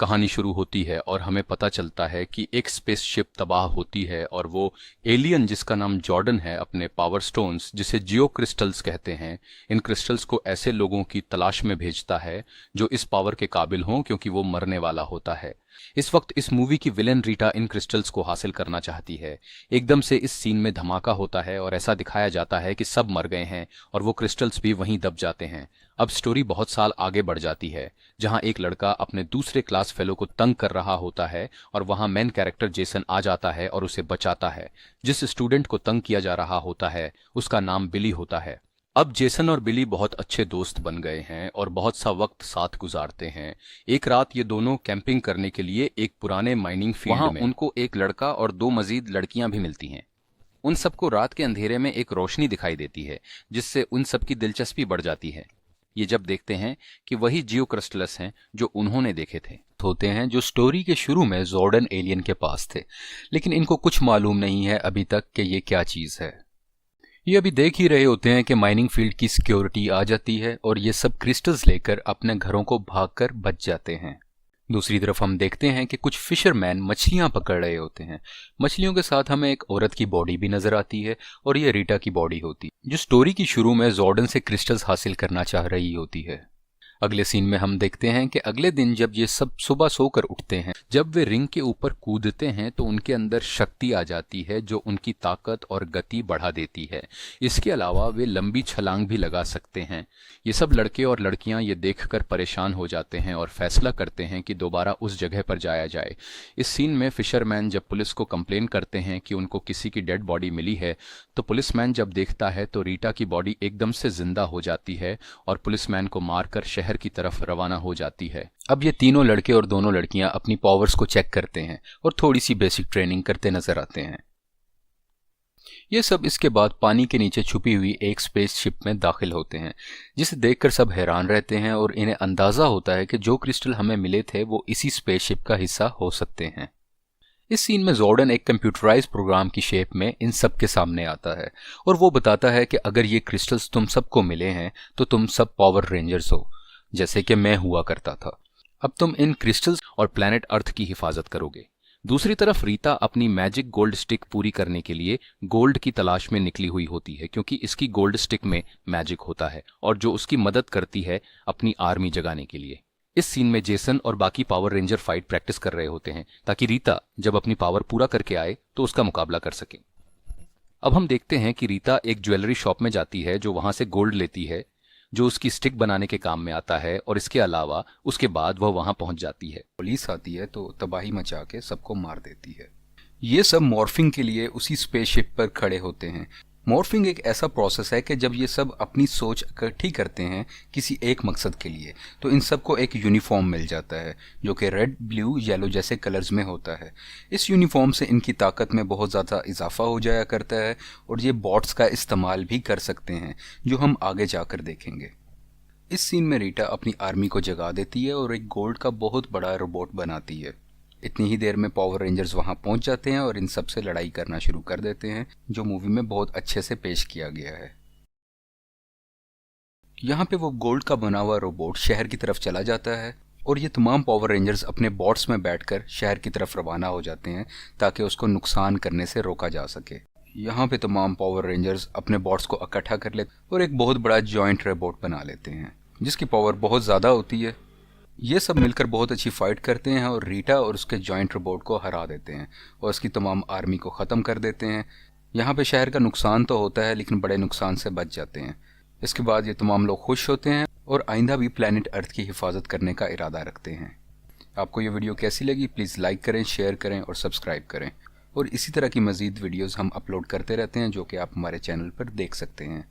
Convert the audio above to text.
कहानी शुरू होती है और हमें पता चलता है कि एक स्पेसशिप तबाह होती है और वो एलियन जिसका नाम जॉर्डन है अपने पावर स्टोन्स जिसे जियो क्रिस्टल्स कहते हैं, इन क्रिस्टल्स को ऐसे लोगों की तलाश में भेजता है जो इस पावर के काबिल हों क्योंकि वो मरने वाला होता है। इस वक्त इस मूवी की विलेन रीटा इन क्रिस्टल्स को हासिल करना चाहती है। एकदम से इस सीन में धमाका होता है और ऐसा दिखाया जाता है कि सब मर गए हैं और वो क्रिस्टल्स भी वहीं दब जाते हैं। अब स्टोरी बहुत साल आगे बढ़ जाती है जहां एक लड़का अपने दूसरे क्लास फेलो को तंग कर रहा होता है और वहां मेन कैरेक्टर जेसन आ जाता है और उसे बचाता है। जिस स्टूडेंट को तंग किया जा रहा होता है उसका नाम बिली होता है। अब जेसन और बिली बहुत अच्छे दोस्त बन गए हैं और बहुत सा वक्त साथ गुजारते हैं। एक रात ये दोनों कैंपिंग करने के लिए एक पुराने माइनिंग फील्ड में उनको एक लड़का और दो मजीद लड़कियां भी मिलती हैं। उन सबको रात के अंधेरे में एक रोशनी दिखाई देती है जिससे उन सबकी दिलचस्पी बढ़ जाती है। ये जब देखते हैं कि वही जियो क्रिस्टल्स हैं जो उन्होंने देखे थे होते हैं जो स्टोरी के शुरू में जॉर्डन एलियन के पास थे, लेकिन इनको कुछ मालूम नहीं है अभी तक कि ये क्या चीज़ है। ये अभी देख ही रहे होते हैं कि माइनिंग फील्ड की सिक्योरिटी आ जाती है और ये सब क्रिस्टल्स लेकर अपने घरों को भागकर बच जाते हैं। दूसरी तरफ हम देखते हैं कि कुछ फिशरमैन मछलियां पकड़ रहे होते हैं। मछलियों के साथ हमें एक औरत की बॉडी भी नजर आती है और ये रीटा की बॉडी होती है जो स्टोरी की शुरू में जॉर्डन से क्रिस्टल्स हासिल करना चाह रही होती है। अगले सीन में हम देखते हैं कि अगले दिन जब ये सब सुबह सोकर उठते हैं, जब वे रिंग के ऊपर कूदते हैं तो उनके अंदर शक्ति आ जाती है जो उनकी ताकत और गति बढ़ा देती है। इसके अलावा वे लंबी छलांग भी लगा सकते हैं। ये सब लड़के और लड़कियां ये देखकर परेशान हो जाते हैं और फैसला करते हैं कि दोबारा उस जगह पर जाया जाए। इस सीन में फिशरमैन जब पुलिस को कंप्लेन करते हैं कि उनको किसी की डेड बॉडी मिली है, तो पुलिसमैन जब देखता है तो रीटा की बॉडी एकदम से जिंदा हो जाती है और पुलिसमैन को मारकर शहर की तरफ रवाना हो जाती है। अब ये तीनों लड़के और दोनों लड़कियां अपनी पावर्स को चेक करते हैं और थोड़ी सी बेसिक ट्रेनिंग करते नजर आते हैं। ये सब इसके बाद पानी के नीचे छुपी हुई एक स्पेसशिप में दाखिल होते हैं जिसे देखकर सब हैरान रहते हैं और इन्हें अंदाजा होता है कि जो क्रिस्टल हमें मिले थे वो इसी स्पेसशिप का हिस्सा हो सकते हैं। इस सीन में जॉर्डन एक कंप्यूटराइज प्रोग्राम की शेप में इन सब के सामने आता है और वो बताता है कि अगर ये क्रिस्टल्स तुम सबको मिले हैं तो तुम सब पावर रेंजर्स हो, जैसे कि मैं हुआ करता था। अब तुम इन क्रिस्टल्स और प्लैनेट अर्थ की हिफाजत करोगे। दूसरी तरफ रीता अपनी मैजिक गोल्ड स्टिक पूरी करने के लिए गोल्ड की तलाश में निकली हुई होती है क्योंकि इसकी गोल्ड स्टिक में मैजिक होता है और जो उसकी मदद करती है अपनी आर्मी जगाने के लिए। इस सीन में जेसन और बाकी पावर रेंजर फाइट प्रैक्टिस कर रहे होते हैं ताकि रीता जब अपनी पावर पूरा करके आए तो उसका मुकाबला कर सके। अब हम देखते हैं कि रीता एक ज्वेलरी शॉप में जाती है जो वहां से गोल्ड लेती है जो उसकी स्टिक बनाने के काम में आता है और इसके अलावा उसके बाद वह वहां पहुंच जाती है। पुलिस आती है तो तबाही मचा के सबको मार देती है। ये सब मॉर्फिंग के लिए उसी स्पेसशिप पर खड़े होते हैं। मॉर्फिंग एक ऐसा प्रोसेस है कि जब ये सब अपनी सोच इकट्ठी करते हैं किसी एक मकसद के लिए तो इन सबको एक यूनिफॉर्म मिल जाता है जो कि रेड, ब्लू, येलो जैसे कलर्स में होता है। इस यूनिफॉर्म से इनकी ताकत में बहुत ज़्यादा इजाफा हो जाया करता है और ये बॉट्स का इस्तेमाल भी कर सकते हैं जो हम आगे जाकर देखेंगे। इस सीन में रीटा अपनी आर्मी को जगा देती है और एक गोल्ड का बहुत बड़ा रोबोट बनाती है। इतनी ही देर में पावर रेंजर्स वहां पहुंच जाते हैं और इन सब से लड़ाई करना शुरू कर देते हैं जो मूवी में बहुत अच्छे से पेश किया गया है। यहाँ पे वो गोल्ड का बना हुआ रोबोट शहर की तरफ चला जाता है और ये तमाम पावर रेंजर्स अपने बॉट्स में बैठकर शहर की तरफ रवाना हो जाते हैं ताकि उसको नुकसान करने से रोका जा सके। यहाँ पे तमाम पावर रेंजर्स अपने बॉट्स को इकट्ठा कर लेते और एक बहुत बड़ा जॉइंट रोबोट बना लेते हैं जिसकी पावर बहुत ज़्यादा होती है। ये सब मिलकर बहुत अच्छी फाइट करते हैं और रीटा और उसके जॉइंट रोबोट को हरा देते हैं और उसकी तमाम आर्मी को ख़त्म कर देते हैं। यहाँ पे शहर का नुकसान तो होता है लेकिन बड़े नुकसान से बच जाते हैं। इसके बाद ये तमाम लोग खुश होते हैं और आइंदा भी प्लैनेट अर्थ की हिफाजत करने का इरादा रखते हैं। आपको ये वीडियो कैसी लगी प्लीज़ लाइक करें, शेयर करें और सब्सक्राइब करें और इसी तरह की मज़ीद वीडियोज़ हम अपलोड करते रहते हैं जो कि आप हमारे चैनल पर देख सकते हैं।